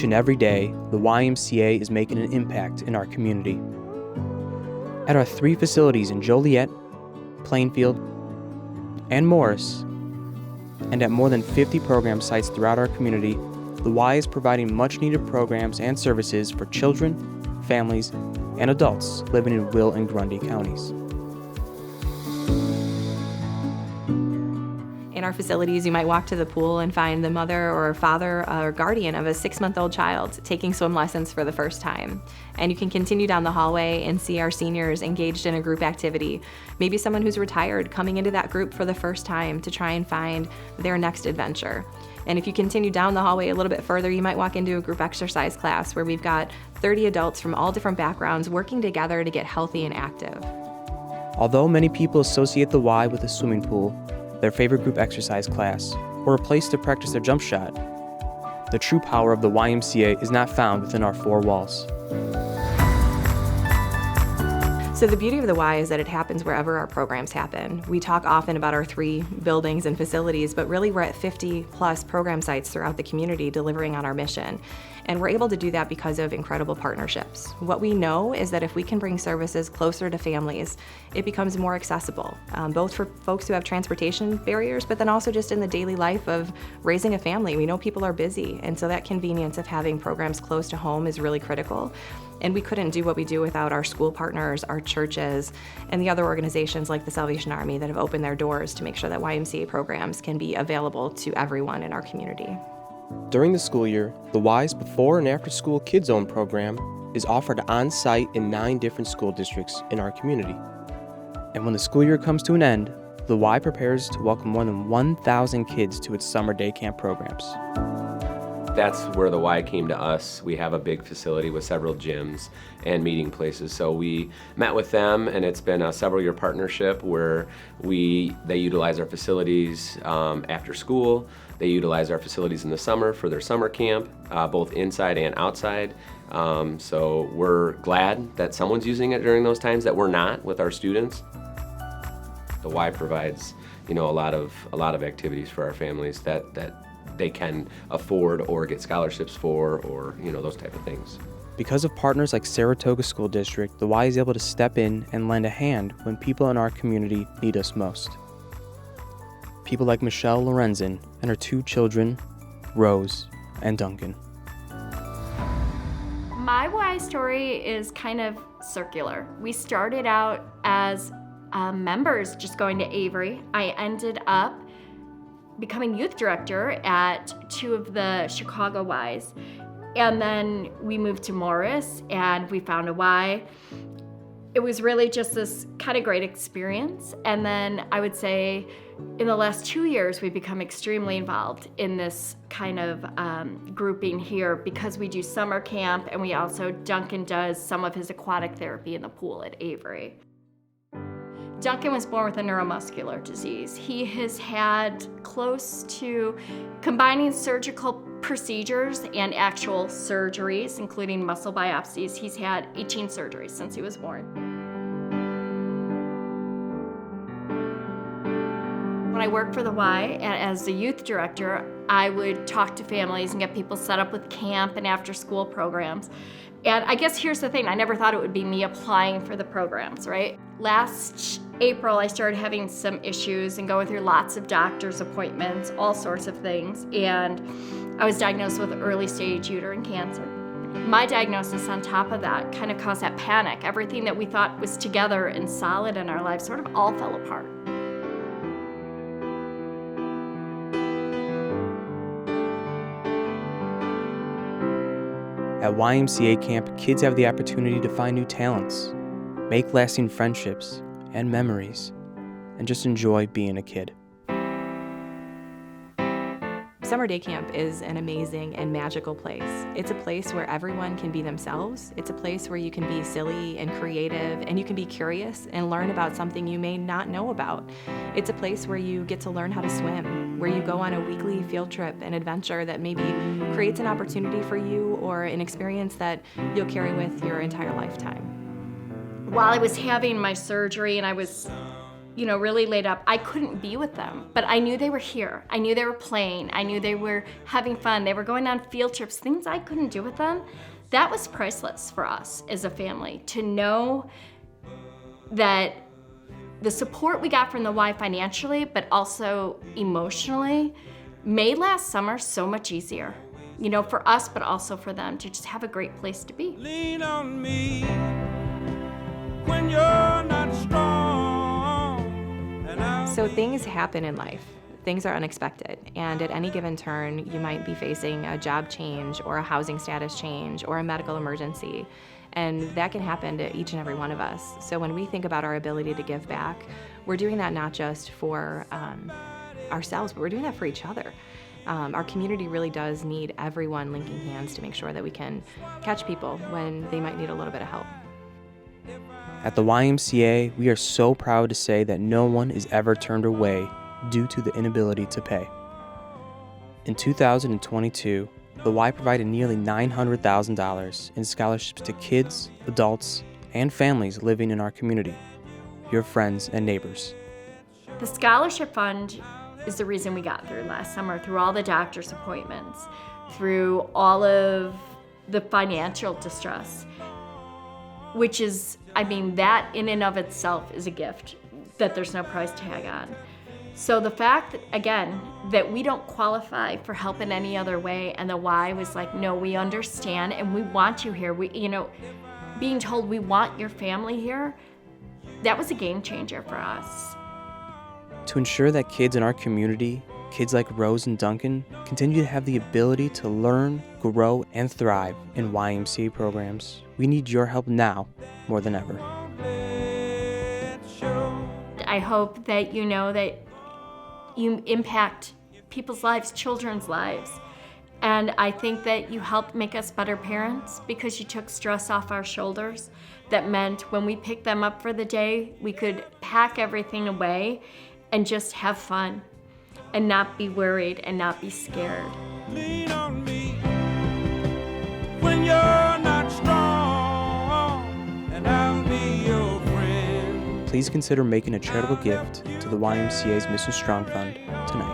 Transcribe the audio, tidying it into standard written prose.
Each and every day, the YMCA is making an impact in our community. At our 3 facilities in Joliet, Plainfield, and Morris, and at more than 50 program sites throughout our community, the Y is providing much-needed programs and services for children, families, and adults living in Will and Grundy counties. In our facilities, you might walk to the pool and find the mother or father or guardian of a 6-month-old child taking swim lessons for the first time. And you can continue down the hallway and see our seniors engaged in a group activity. Maybe someone who's retired coming into that group for the first time to try and find their next adventure. And if you continue down the hallway a little bit further, you might walk into a group exercise class where we've got 30 adults from all different backgrounds working together to get healthy and active. Although many people associate the Y with a swimming pool, their favorite group exercise class, or a place to practice their jump shot, the true power of the YMCA is not found within our 4 walls. So the beauty of the Y is that it happens wherever our programs happen. We talk often about our 3 buildings and facilities, but really we're at 50 plus program sites throughout the community delivering on our mission. And we're able to do that because of incredible partnerships. What we know is that if we can bring services closer to families, it becomes more accessible, both for folks who have transportation barriers, but then also just in the daily life of raising a family. We know people are busy, and so that convenience of having programs close to home is really critical. And we couldn't do what we do without our school partners, our churches, and the other organizations like the Salvation Army that have opened their doors to make sure that YMCA programs can be available to everyone in our community. During the school year, the Y's before and after school Kids Zone program is offered on-site in 9 different school districts in our community. And when the school year comes to an end, the Y prepares to welcome more than 1,000 kids to its summer day camp programs. That's where the Y came to us. We have a big facility with several gyms and meeting places. So we met with them, and it's been a several-year partnership where they utilize our facilities after school. They utilize our facilities in the summer for their summer camp, both inside and outside. So we're glad that someone's using it during those times that we're not with our students. The Y provides, a lot of activities for our families that they can afford or get scholarships for, or those type of things. Because of partners like Saratoga School District, the Y is able to step in and lend a hand when people in our community need us most. People like Michelle Lorenzen and her 2 children, Rose and Duncan. My Y story is kind of circular. We started out as members just going to Avery. I ended up becoming youth director at 2 of the Chicago Ys. And then we moved to Morris and we found a Y. It was really just this kind of great experience. And then I would say in the last 2 years, we've become extremely involved in this kind of grouping here because we do summer camp, and we also, Duncan does some of his aquatic therapy in the pool at Avery. Duncan was born with a neuromuscular disease. He has had close to combining surgical procedures and actual surgeries, including muscle biopsies. He's had 18 surgeries since he was born. When I worked for the Y as the youth director, I would talk to families and get people set up with camp and after school programs. And I guess here's the thing, I never thought it would be me applying for the programs, right? Last April, I started having some issues and going through lots of doctor's appointments, all sorts of things, and I was diagnosed with early stage uterine cancer. My diagnosis on top of that kind of caused that panic. Everything that we thought was together and solid in our lives sort of all fell apart. At YMCA camp, kids have the opportunity to find new talents, make lasting friendships and memories, and just enjoy being a kid. Summer day camp is an amazing and magical place. It's a place where everyone can be themselves. It's a place where you can be silly and creative, and you can be curious and learn about something you may not know about. It's a place where you get to learn how to swim, where you go on a weekly field trip and adventure that maybe creates an opportunity for you or an experience that you'll carry with your entire lifetime. While I was having my surgery and I was really laid up. I couldn't be with them, but I knew they were here. I knew they were playing. I knew they were having fun. They were going on field trips, things I couldn't do with them. That was priceless for us as a family, to know that the support we got from the Y financially, but also emotionally, made last summer so much easier. For us, but also for them, to just have a great place to be. Lean on me when you're not strong. So things happen in life. Things are unexpected, and at any given turn, you might be facing a job change or a housing status change or a medical emergency, and that can happen to each and every one of us. So when we think about our ability to give back, we're doing that not just for ourselves, but we're doing that for each other. Our community really does need everyone linking hands to make sure that we can catch people when they might need a little bit of help. At the YMCA, we are so proud to say that no one is ever turned away due to the inability to pay. In 2022, the Y provided nearly $900,000 in scholarships to kids, adults, and families living in our community, your friends and neighbors. The scholarship fund is the reason we got through last summer, through all the doctor's appointments, through all of the financial distress, which is, that in and of itself is a gift that there's no price tag on. So the fact, again, that we don't qualify for help in any other way, and the Y was like, no, we understand and we want you here. Being told we want your family here, that was a game changer for us. To ensure that kids in our community, kids like Rose and Duncan, continue to have the ability to learn, grow, and thrive in YMCA programs, we need your help now more than ever. I hope that you know that you impact people's lives, children's lives. And I think that you helped make us better parents because you took stress off our shoulders. That meant when we picked them up for the day, we could pack everything away and just have fun and not be worried and not be scared. Lean on me when you're not strong, and I'll be your friend. Please consider making a charitable gift to the YMCA's Mission Strong Fund tonight.